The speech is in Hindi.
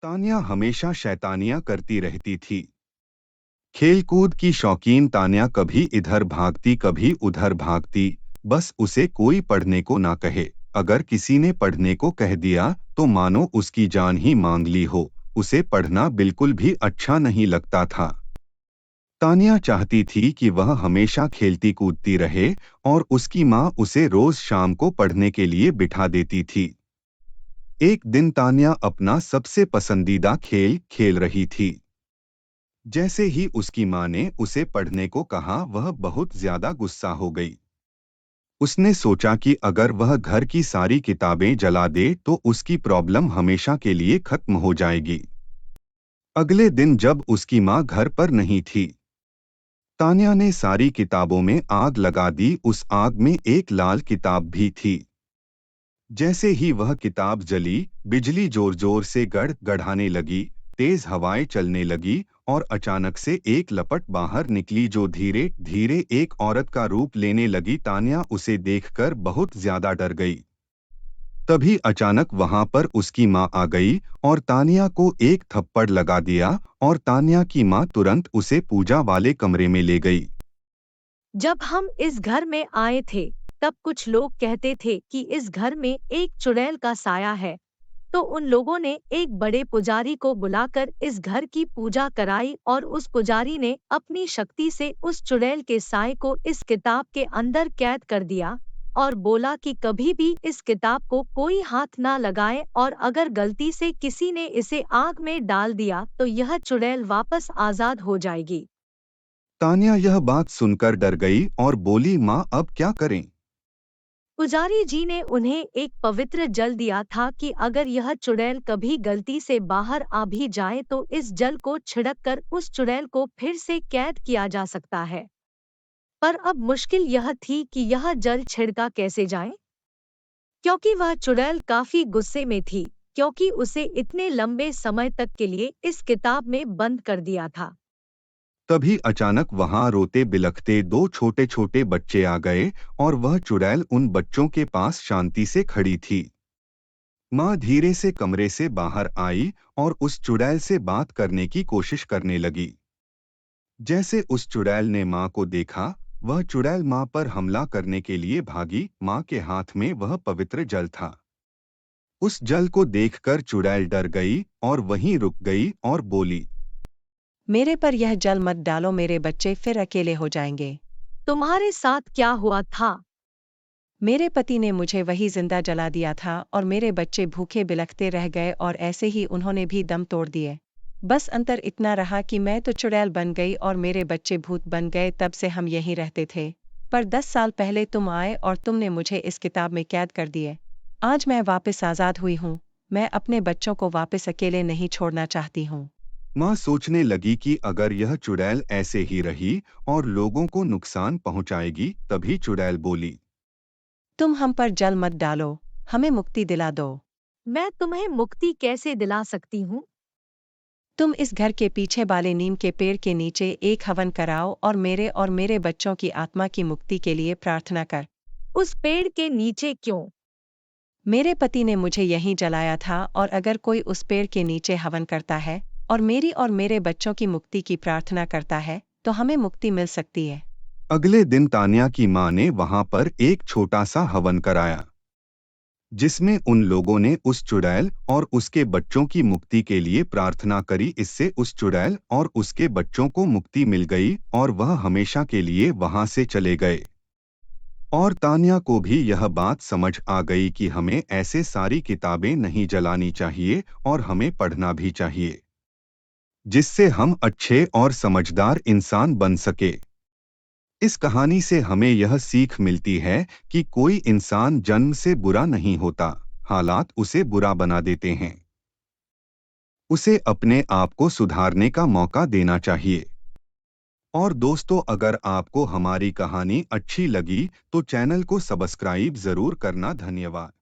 तान्या हमेशा शैतानियां करती रहती थी। खेलकूद की शौकीन तान्या कभी इधर भागती कभी उधर भागती। बस उसे कोई पढ़ने को ना कहे। अगर किसी ने पढ़ने को कह दिया तो मानो उसकी जान ही मांग ली हो। उसे पढ़ना बिल्कुल भी अच्छा नहीं लगता था। तान्या चाहती थी कि वह हमेशा खेलती कूदती रहे और उसकी माँ उसे रोज शाम को पढ़ने के लिए बिठा देती थी। एक दिन तान्या अपना सबसे पसंदीदा खेल खेल रही थी। जैसे ही उसकी माँ ने उसे पढ़ने को कहा वह बहुत ज्यादा गुस्सा हो गई। उसने सोचा कि अगर वह घर की सारी किताबें जला दे तो उसकी प्रॉब्लम हमेशा के लिए खत्म हो जाएगी। अगले दिन जब उसकी माँ घर पर नहीं थी, तान्या ने सारी किताबों में आग लगा दी। उस आग में एक लाल किताब भी थी। जैसे ही वह किताब जली, बिजली जोर जोर से गड़गड़ाने लगी, तेज हवाएं चलने लगी और अचानक से एक लपट बाहर निकली जो धीरे धीरे एक औरत का रूप लेने लगी। तान्या उसे देखकर बहुत ज्यादा डर गई। तभी अचानक वहां पर उसकी माँ आ गई और तान्या को एक थप्पड़ लगा दिया और तान्या की माँ तुरंत उसे पूजा वाले कमरे में ले गई। जब हम इस घर में आए थे, तब कुछ लोग कहते थे कि इस घर में एक चुड़ैल का साया है। तो उन लोगों ने एक बड़े पुजारी को बुलाकर इस घर की पूजा कराई और उस पुजारी ने अपनी शक्ति से उस चुड़ैल के साए को इस किताब के अंदर कैद कर दिया और बोला कि कभी भी इस किताब को कोई हाथ ना लगाए और अगर गलती से किसी ने इसे आग में डाल दिया तो यह चुड़ैल वापस आजाद हो जाएगी। तान्या यह बात सुनकर डर गई और बोली, माँ अब क्या करें? पुजारी जी ने उन्हें एक पवित्र जल दिया था कि अगर यह चुड़ैल कभी गलती से बाहर आ भी जाए तो इस जल को छिड़ककर उस चुड़ैल को फिर से कैद किया जा सकता है। पर अब मुश्किल यह थी कि यह जल छिड़का कैसे जाए, क्योंकि वह चुड़ैल काफी गुस्से में थी, क्योंकि उसे इतने लंबे समय तक के लिए इस किताब में बंद कर दिया था। तभी अचानक वहां रोते बिलखते दो छोटे छोटे बच्चे आ गए और वह चुड़ैल उन बच्चों के पास शांति से खड़ी थी। माँ धीरे से कमरे से बाहर आई और उस चुड़ैल से बात करने की कोशिश करने लगी। जैसे उस चुड़ैल ने माँ को देखा, वह चुड़ैल माँ पर हमला करने के लिए भागी। माँ के हाथ में वह पवित्र जल था। उस जल को देखकर चुड़ैल डर गई और वहीं रुक गई और बोली, मेरे पर यह जल मत डालो, मेरे बच्चे फिर अकेले हो जाएंगे। तुम्हारे साथ क्या हुआ था? मेरे पति ने मुझे वही जिंदा जला दिया था और मेरे बच्चे भूखे बिलखते रह गए और ऐसे ही उन्होंने भी दम तोड़ दिए। बस अंतर इतना रहा कि मैं तो चुड़ैल बन गई और मेरे बच्चे भूत बन गए। तब से हम यहीं रहते थे। पर 10 साल पहले तुम आए और तुमने मुझे इस किताब में कैद कर दिए। आज मैं वापस आज़ाद हुई हूँ। मैं अपने बच्चों को वापस अकेले नहीं छोड़ना चाहती हूँ। माँ सोचने लगी कि अगर यह चुड़ैल ऐसे ही रही और लोगों को नुकसान पहुंचाएगी। तभी चुड़ैल बोली, तुम हम पर जल मत डालो, हमें मुक्ति दिला दो। मैं तुम्हें मुक्ति कैसे दिला सकती हूँ? तुम इस घर के पीछे वाले नीम के पेड़ के नीचे एक हवन कराओ और मेरे बच्चों की आत्मा की मुक्ति के लिए प्रार्थना कर। उस पेड़ के नीचे क्यों? मेरे पति ने मुझे यहीं जलाया था और अगर कोई उस पेड़ के नीचे हवन करता है और मेरे बच्चों की मुक्ति की प्रार्थना करता है तो हमें मुक्ति मिल सकती है। अगले दिन तान्या की माँ ने वहां पर एक छोटा सा हवन कराया, जिसमें उन लोगों ने उस चुड़ैल और उसके बच्चों की मुक्ति के लिए प्रार्थना करी। इससे उस चुड़ैल और उसके बच्चों को मुक्ति मिल गई और वह हमेशा के लिए वहां से चले गए। और तान्या को भी यह बात समझ आ गई कि हमें ऐसे सारी किताबें नहीं जलानी चाहिए और हमें पढ़ना भी चाहिए, जिससे हम अच्छे और समझदार इंसान बन सके। इस कहानी से हमें यह सीख मिलती है कि कोई इंसान जन्म से बुरा नहीं होता, हालात उसे बुरा बना देते हैं। उसे अपने आप को सुधारने का मौका देना चाहिए। और दोस्तों, अगर आपको हमारी कहानी अच्छी लगी तो चैनल को सब्सक्राइब जरूर करना। धन्यवाद।